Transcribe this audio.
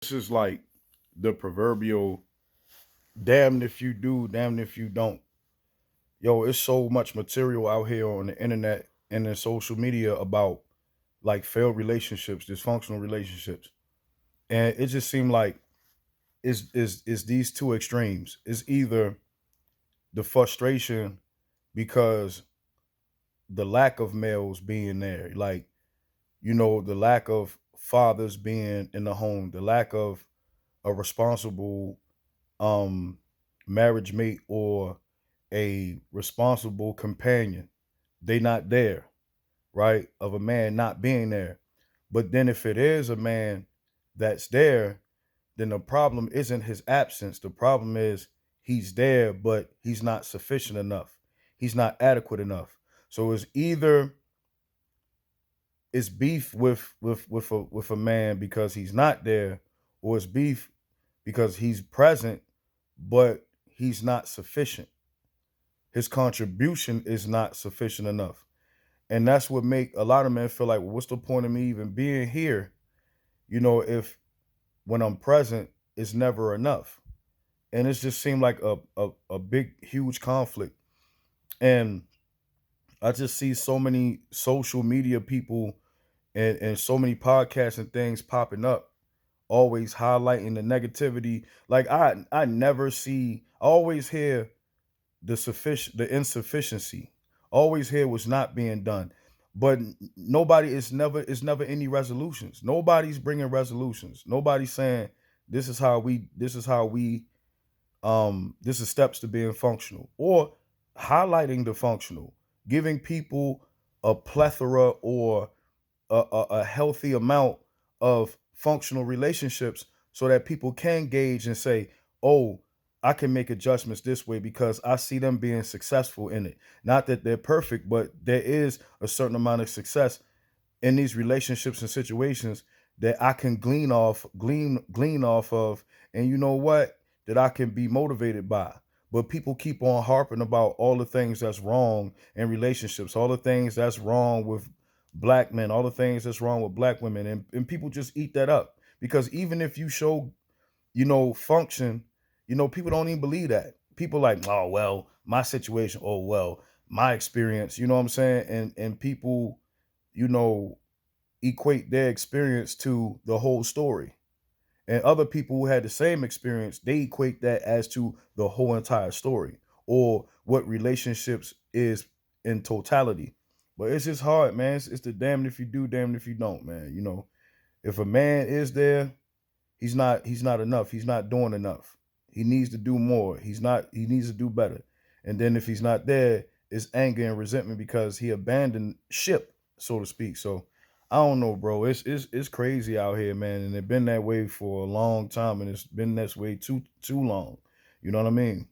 This is like the proverbial damned if you do, damned if you don't. Yo, it's so much material out here on the internet and in social media about like failed relationships, dysfunctional relationships. And it just seemed like is these two extremes. It's either the frustration because the lack of males being there, like, the lack of fathers being in the home, the lack of a responsible um marriage mate or a responsible companion. They not there, right? Of a man not being there. But then if it is a man that's there, then the problem isn't his absence. The problem is he's there, but he's not sufficient enough. He's not adequate enough. So it's either it's beef with a man because he's not there, or it's beef because he's present, but he's not sufficient. His contribution is not sufficient enough. And that's what make a lot of men feel like, well, what's the point of me even being here? If when I'm present, it's never enough. And it's just seemed like a big, huge conflict. And I just see so many social media people and so many podcasts and things popping up, always highlighting the negativity. Like I never see, I always hear the insufficiency. Always hear what's not being done. But nobody is never any resolutions. Nobody's bringing resolutions. Nobody's saying this is steps to being functional, or highlighting the functional, giving people a plethora or a healthy amount of functional relationships so that people can gauge and say, oh, I can make adjustments this way because I see them being successful in it. Not that they're perfect, but there is a certain amount of success in these relationships and situations that I can glean off of, and you know what, that I can be motivated by. But people keep on harping about all the things that's wrong in relationships, all the things that's wrong with black men, all the things that's wrong with black women, and people just eat that up. Because even if you show, function, people don't even believe that. People like, oh well, my situation, oh well, my experience, you know what I'm saying? And people, you know, equate their experience to the whole story. And other people who had the same experience, they equate that as to the whole entire story, or what relationships is in totality. But it's just hard, man. It's the damned if you do, damned if you don't, man. If a man is there, he's not enough. He's not doing enough. He needs to do more. He needs to do better. And then if he's not there, it's anger and resentment because he abandoned ship, so to speak. So I don't know, bro. It's crazy out here, man. And it's been that way for a long time, and it's been this way too long. You know what I mean?